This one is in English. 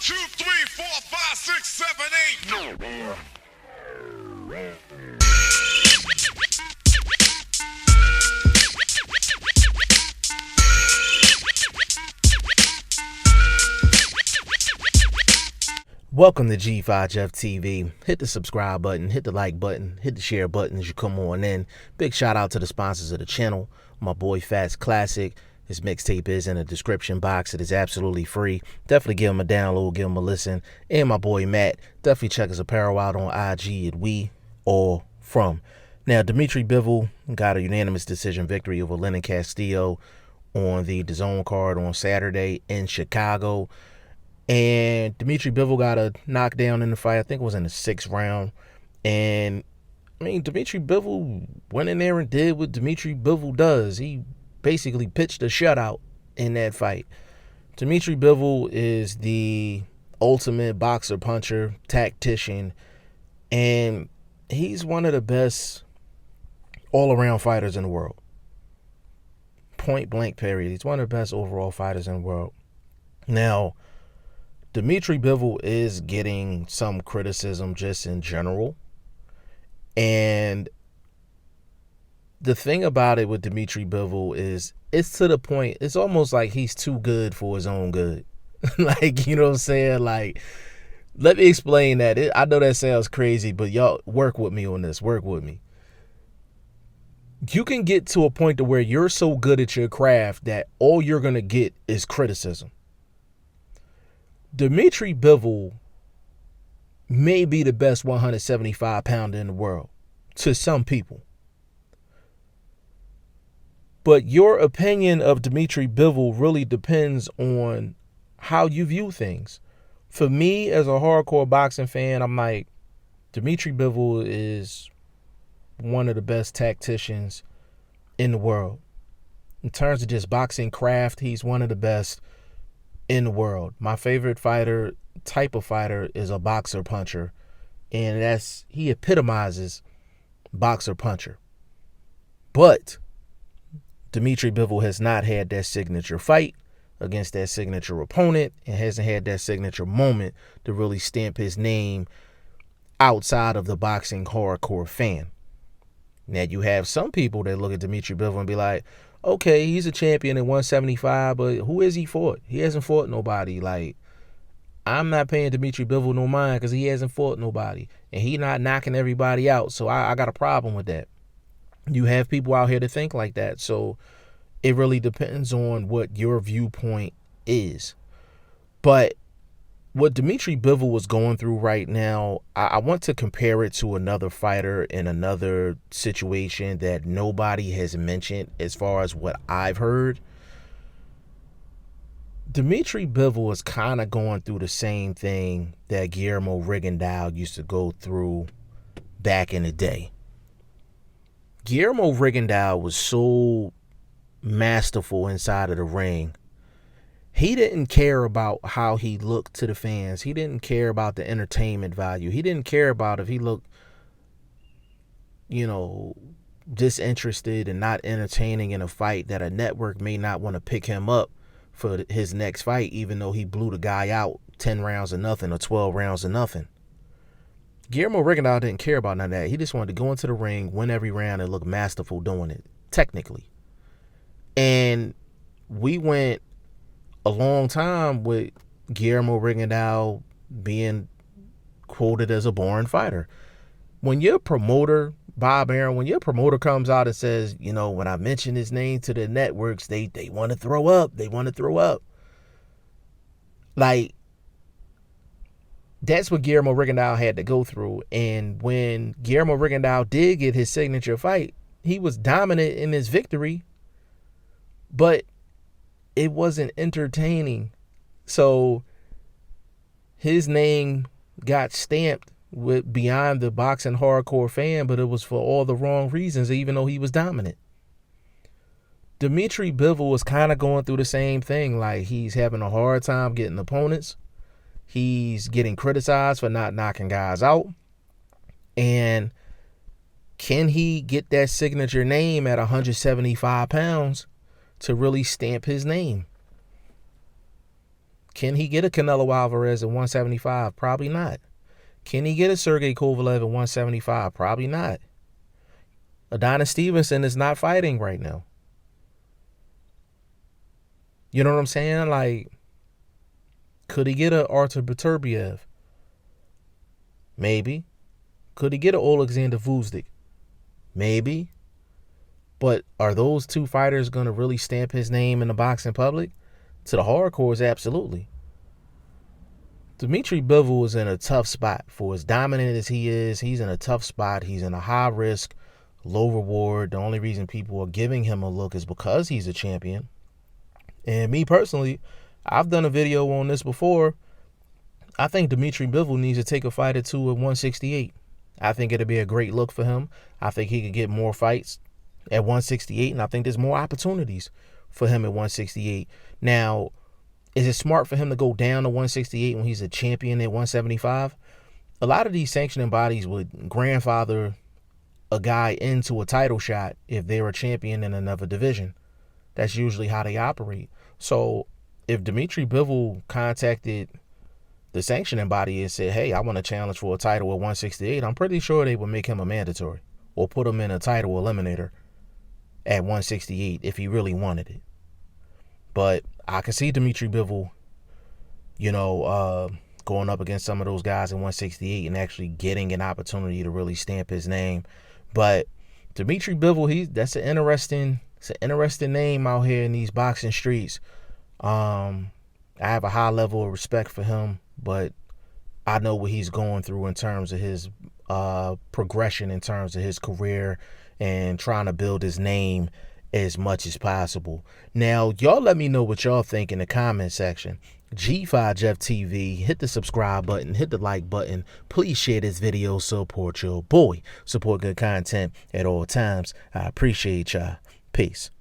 2, 3, 4, 5, 6, 7, 8. Welcome to G5 Jeff TV. Hit the subscribe button, hit the like button, hit the share button as you come on in. Big shout out to the sponsors of the channel. My boy Fats Classic. His mixtape is in the description box. It is absolutely free. Definitely give him a download, give him a listen. And my boy Matt. Definitely check his apparel out on IG at We All From. Now, Dimitri Bivol got a unanimous decision victory over Castillo on the DAZN card on Saturday in Chicago. And Dimitri Bivol got a knockdown in the fight. I think it was in the 6th round. And, I mean, Dimitri Bivol went in there and did what Dimitri Bivol does. He basically pitched a shutout in that fight. Dimitri Bivol is the ultimate boxer, puncher, tactician. And he's one of the best all-around fighters in the world. Point blank, period. He's one of the best overall fighters in the world. Now, Dimitri Bivol is getting some criticism just in general. And the thing about it with Dimitri Bivol is it's to the point, it's almost like he's too good for his own good. Like, you know what I'm saying? Like, let me explain that. I know that sounds crazy, but y'all work with me on this. Work with me. You can get to a point to where you're so good at your craft that all you're going to get is criticism. Dimitri Bivol may be the best 175-pounder in the world to some people. But your opinion of Dimitri Bivol really depends on how you view things. For me, as a hardcore boxing fan, I'm like, Dimitri Bivol is one of the best tacticians in the world. In terms of just boxing craft, he's one of the best in the world. My favorite type of fighter is a boxer puncher, and he epitomizes boxer puncher. But Dimitri Bivol has not had that signature fight against that signature opponent and hasn't had that signature moment to really stamp his name outside of the boxing hardcore fan. Now, you have some people that look at Dimitri Bivol and be like, okay, he's a champion at 175, but who is he fought? He hasn't fought nobody. Like, I'm not paying Dimitri Bivol no mind because he hasn't fought nobody. And he not knocking everybody out. So I got a problem with that. You have people out here that think like that. So it really depends on what your viewpoint is. But what Dimitri Bivol was going through right now, I want to compare it to another fighter in another situation that nobody has mentioned as far as what I've heard. Dimitri Bivol is kind of going through the same thing that Guillermo Rigondeaux used to go through back in the day. Guillermo Rigondeaux was so masterful inside of the ring. He didn't care about how he looked to the fans. He didn't care about the entertainment value. He didn't care about if he looked, disinterested and not entertaining in a fight that a network may not want to pick him up for his next fight, even though he blew the guy out 10 rounds of nothing or 12 rounds of nothing. Guillermo Rigondeaux didn't care about none of that. He just wanted to go into the ring, win every round, and look masterful doing it, technically. And we went a long time with Guillermo Rigondeaux being quoted as a boring fighter. When your promoter, Bob Arum, when your promoter comes out and says, when I mention his name to the networks, they want to throw up. They want to throw up. Like, that's what Guillermo Rigondeaux had to go through. And when Guillermo Rigondeaux did get his signature fight, he was dominant in his victory, but it wasn't entertaining. So his name got stamped with beyond the boxing hardcore fan, but it was for all the wrong reasons, even though he was dominant. Dimitri Bivol was kind of going through the same thing. Like, he's having a hard time getting opponents. He's getting criticized for not knocking guys out. And can he get that signature name at 175 pounds to really stamp his name? Can he get a Canelo Alvarez at 175? Probably not. Can he get a Sergey Kovalev at 175? Probably not. Adonis Stevenson is not fighting right now. You know what I'm saying? Like, could he get a Artur Beterbiev? Maybe. Could he get a Alexander Vucinic? Maybe. But are those two fighters going to really stamp his name in the boxing public? To the hardcores, absolutely. Dimitri Bivol is in a tough spot. For as dominant as he is, he's in a tough spot. He's in a high risk, low reward. The only reason people are giving him a look is because he's a champion. And me personally, I've done a video on this before. I think Dimitri Bivol needs to take a fight or two at 168. I think it'll be a great look for him. I think he could get more fights at 168, and I think there's more opportunities for him at 168. Now, is it smart for him to go down to 168 when he's a champion at 175? A lot of these sanctioning bodies would grandfather a guy into a title shot if they're a champion in another division. That's usually how they operate. So if Dimitri Bivol contacted the sanctioning body and said, hey, I want to challenge for a title at 168, I'm pretty sure they would make him a mandatory or put him in a title eliminator at 168 if he really wanted it. But I can see Dimitri Bivol, going up against some of those guys at 168 and actually getting an opportunity to really stamp his name. But Dimitri Bivol, that's an interesting name out here in these boxing streets. I have a high level of respect for him, but I know what he's going through in terms of his progression, in terms of his career, and trying to build his name as much as possible. Now, y'all let me know what y'all think in the comment section. G5 Jeff TV, hit the subscribe button, hit the like button. Please share this video, support your boy. Support good content at all times. I appreciate y'all. Peace.